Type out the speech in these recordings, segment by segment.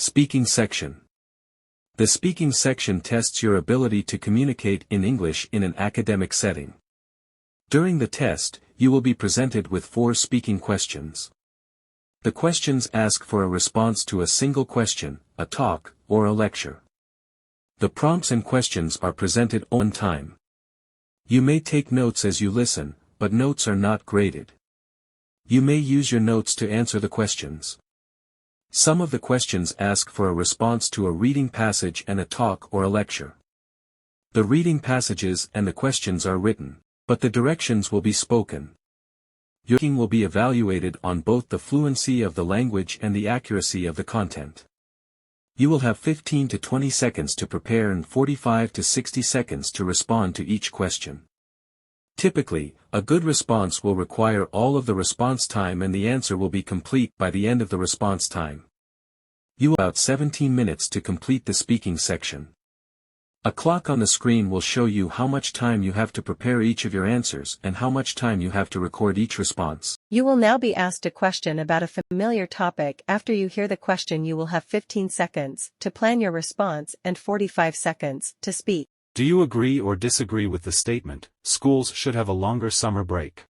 Speaking section. The speaking section tests your ability to communicate in English in an academic setting. During the test, you will be presented with 4 speaking questions. The questions ask for a response to a single question, a talk, or a lecture. The prompts and questions are presented on time. You may take notes as you listen, but notes are not graded. You may use your notes to answer the questions. Some of the questions ask for a response to a reading passage and a talk or a lecture. The reading passages and the questions are written, but the directions will be spoken. Your speaking will be evaluated on both the fluency of the language and the accuracy of the content. You will have 15 to 20 seconds to prepare and 45 to 60 seconds to respond to each question. Typically, a good response will require all of the response time and the answer will be complete by the end of the response time. You have about 17 minutes to complete the speaking section. A clock on the screen will show you how much time you have to prepare each of your answers and how much time you have to record each response. You will now be asked a question about a familiar topic. After you hear the question, you will have 15 seconds to plan your response and 45 seconds to speak. Do you agree or disagree with the statement, schools should have a longer summer break?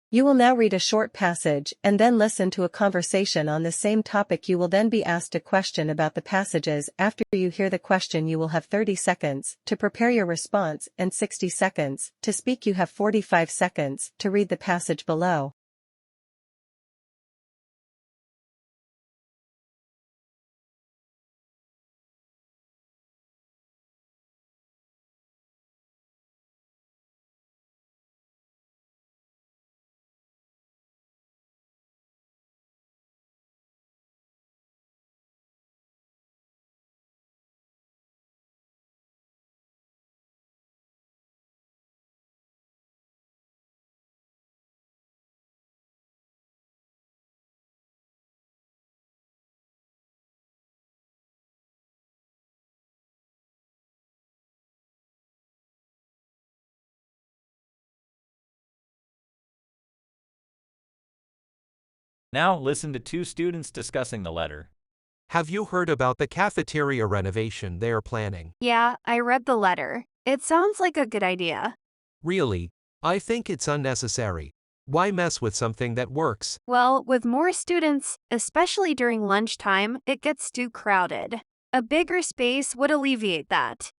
You will now read a short passage and then listen to a conversation on the same topic. You will then be asked a question about the passages. After you hear the question, you will have 30 seconds to prepare your response and 60 seconds to speak. You have 45 seconds to read the passage below. Now listen to 2 students discussing the letter. Have you heard about the cafeteria renovation they are planning? Yeah, I read the letter. It sounds like a good idea. Really? I think it's unnecessary. Why mess with something that works? Well, with more students, especially during lunchtime, it gets too crowded. A bigger space would alleviate that.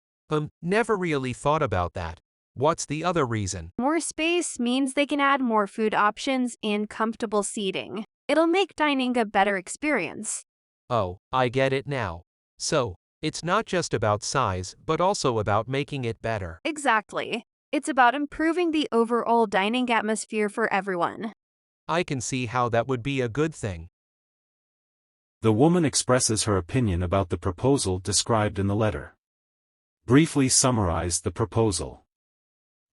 Never really thought about that. What's the other reason? More space means they can add more food options and comfortable seating. It'll make dining a better experience. Oh, I get it now. So, it's not just about size, but also about making it better. Exactly. It's about improving the overall dining atmosphere for everyone. I can see how that would be a good thing. The woman expresses her opinion about the proposal described in the letter. Briefly summarize the proposal.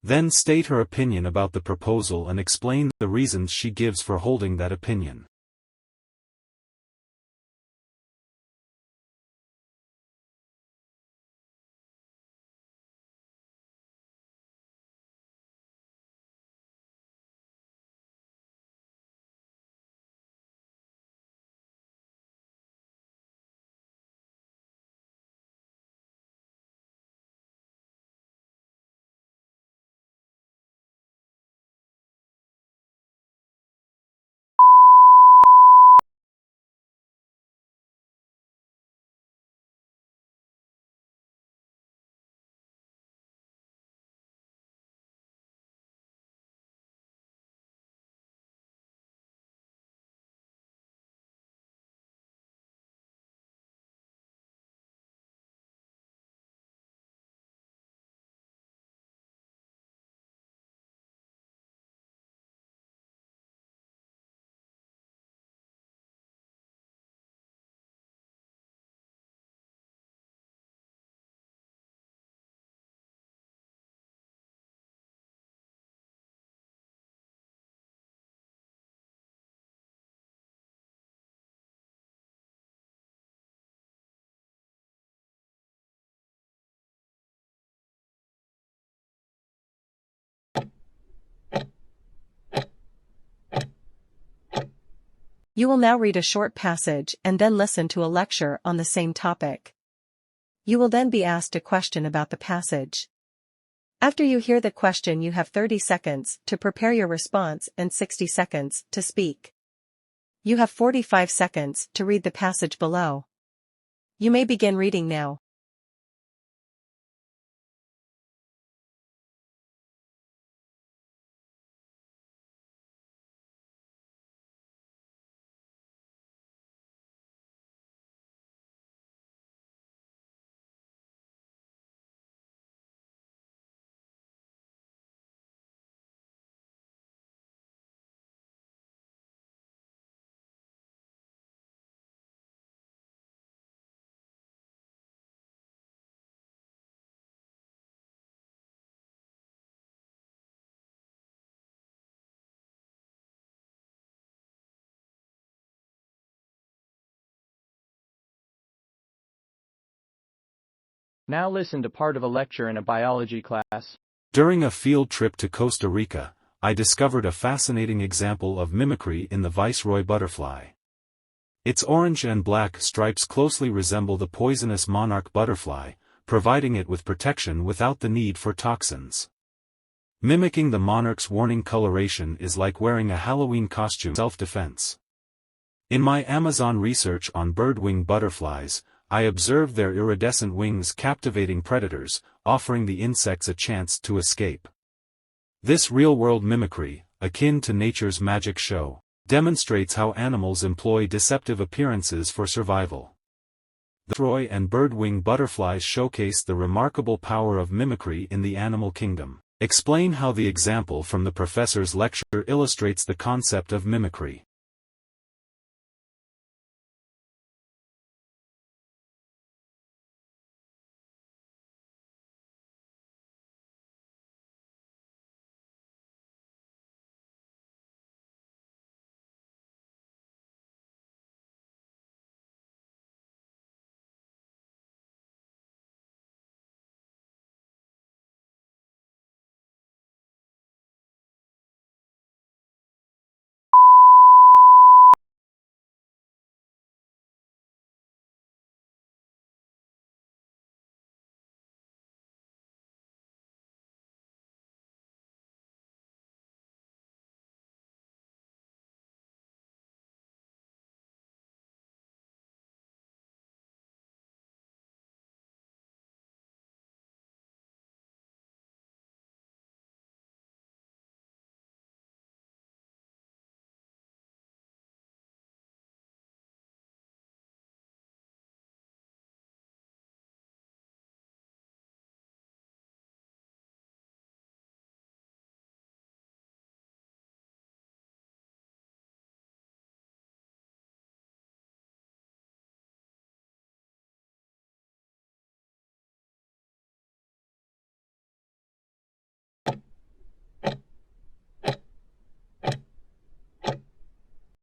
Then state her opinion about the proposal and explain the reasons she gives for holding that opinion. You will now read a short passage and then listen to a lecture on the same topic. You will then be asked a question about the passage. After you hear the question, you have 30 seconds to prepare your response and 60 seconds to speak. You have 45 seconds to read the passage below. You may begin reading now. Now listen to part of a lecture in a biology class. During a field trip to Costa Rica, I discovered a fascinating example of mimicry in the viceroy butterfly. Its orange and black stripes closely resemble the poisonous monarch butterfly, providing it with protection without the need for toxins. Mimicking the monarch's warning coloration is like wearing a Halloween costume self-defense. In my Amazon research on bird-wing butterflies, I observed their iridescent wings captivating predators, offering the insects a chance to escape. This real-world mimicry, akin to nature's magic show, demonstrates how animals employ deceptive appearances for survival. The viceroy and bird-wing butterflies showcase the remarkable power of mimicry in the animal kingdom. Explain how the example from the professor's lecture illustrates the concept of mimicry.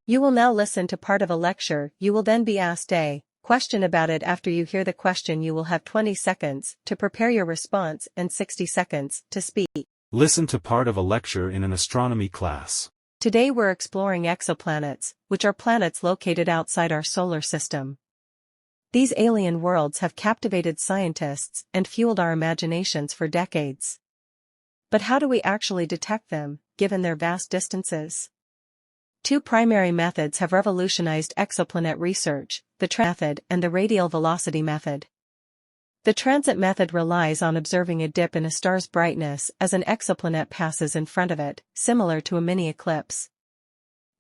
You will now listen to part of a lecture. You will then be asked a question about it. After you hear the question, you will have 20 seconds to prepare your response and 60 seconds to speak. Listen to part of a lecture in an astronomy class. Today we're exploring exoplanets, which are planets located outside our solar system. These alien worlds have captivated scientists and fueled our imaginations for decades. But how do we actually detect them, given their vast distances? Two primary methods have revolutionized exoplanet research, the transit method and the radial velocity method. The transit method relies on observing a dip in a star's brightness as an exoplanet passes in front of it, similar to a mini eclipse.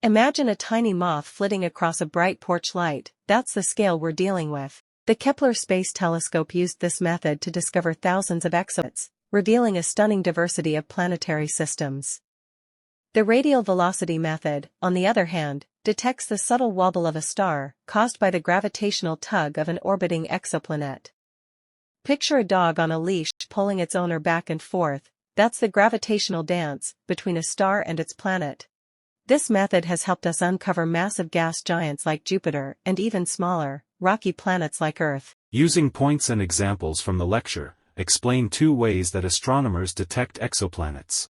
Imagine a tiny moth flitting across a bright porch light. That's the scale we're dealing with. The Kepler Space Telescope used this method to discover thousands of exoplanets, revealing a stunning diversity of planetary systems. The radial velocity method, on the other hand, detects the subtle wobble of a star, caused by the gravitational tug of an orbiting exoplanet. Picture a dog on a leash pulling its owner back and forth. That's the gravitational dance between a star and its planet. This method has helped us uncover massive gas giants like Jupiter and even smaller, rocky planets like Earth. Using points and examples from the lecture, explain 2 ways that astronomers detect exoplanets.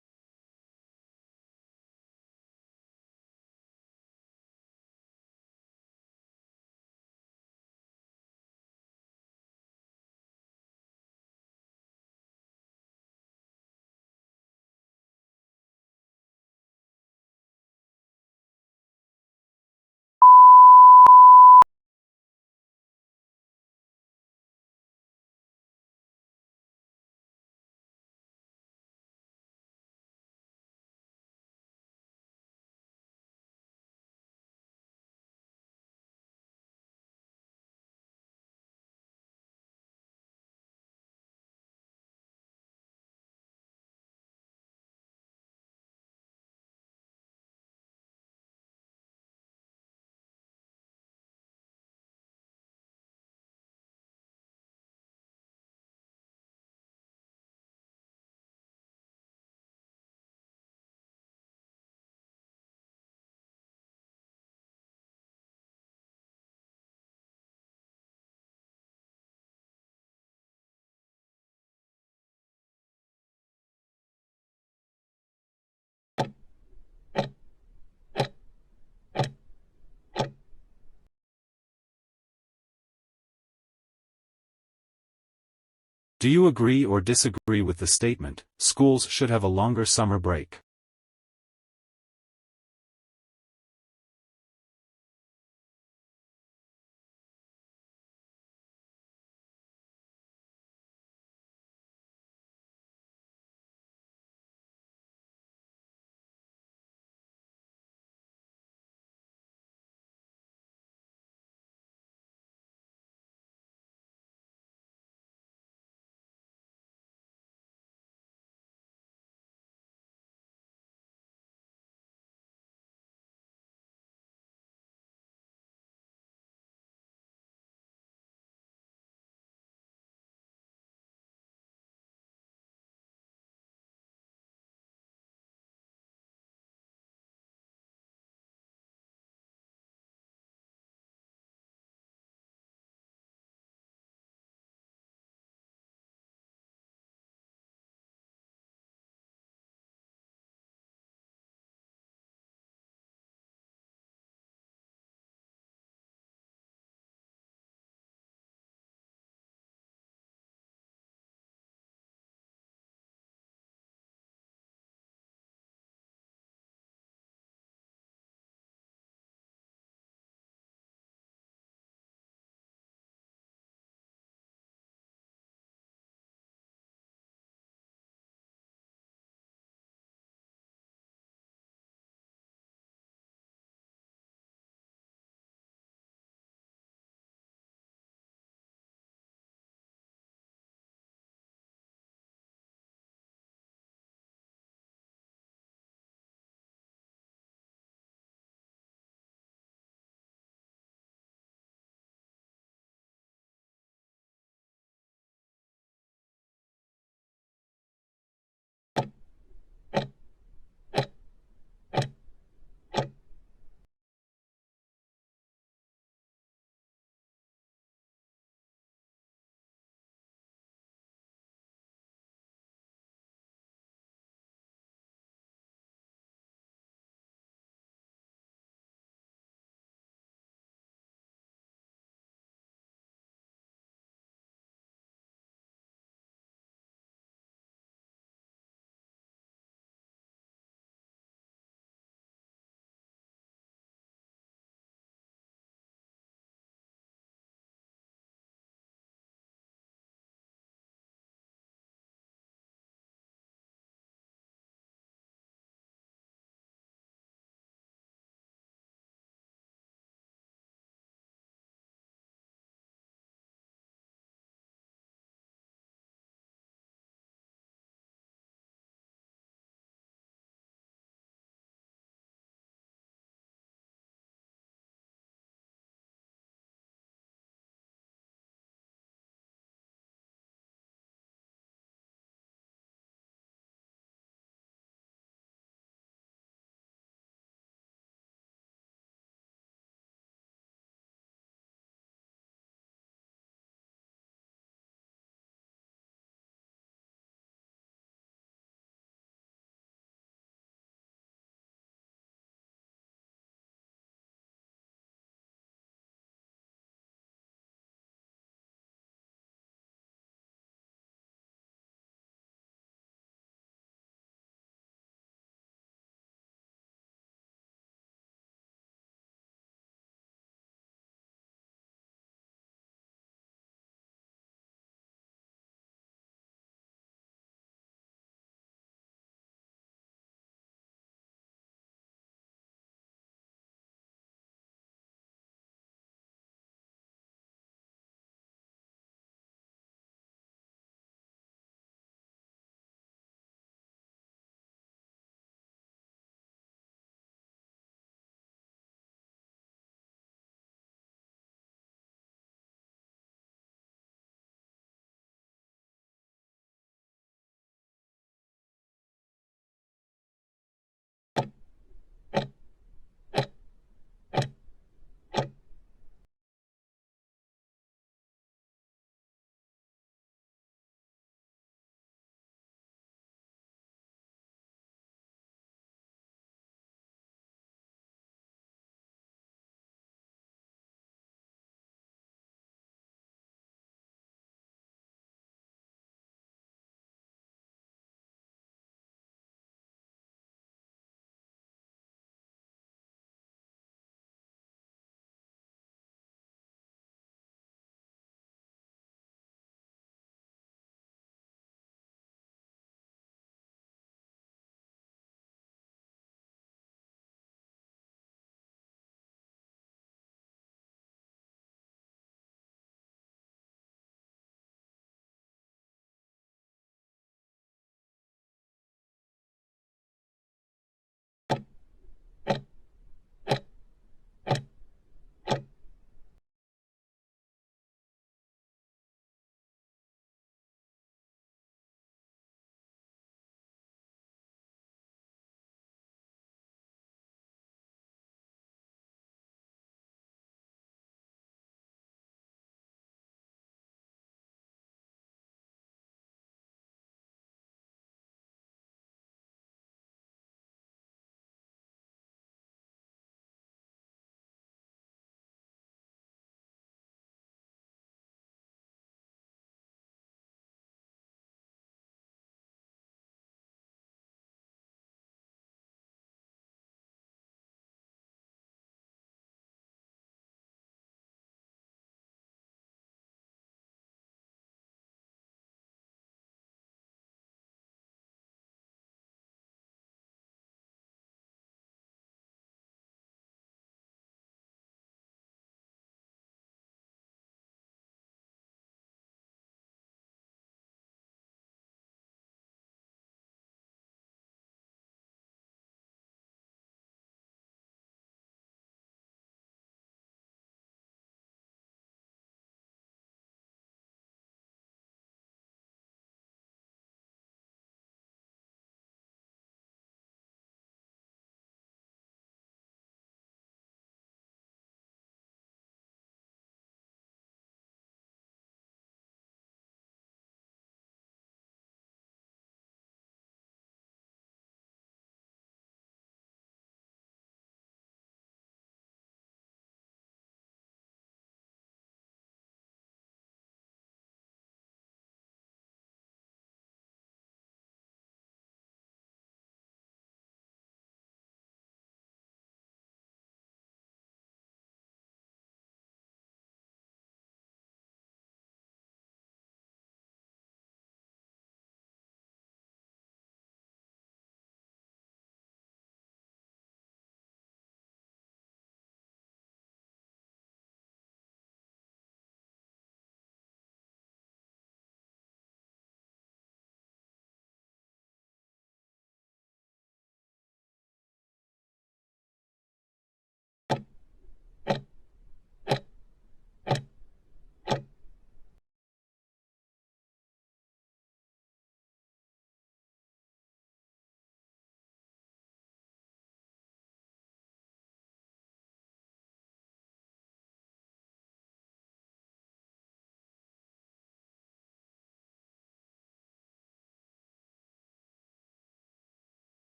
Do you agree or disagree with the statement, schools should have a longer summer break?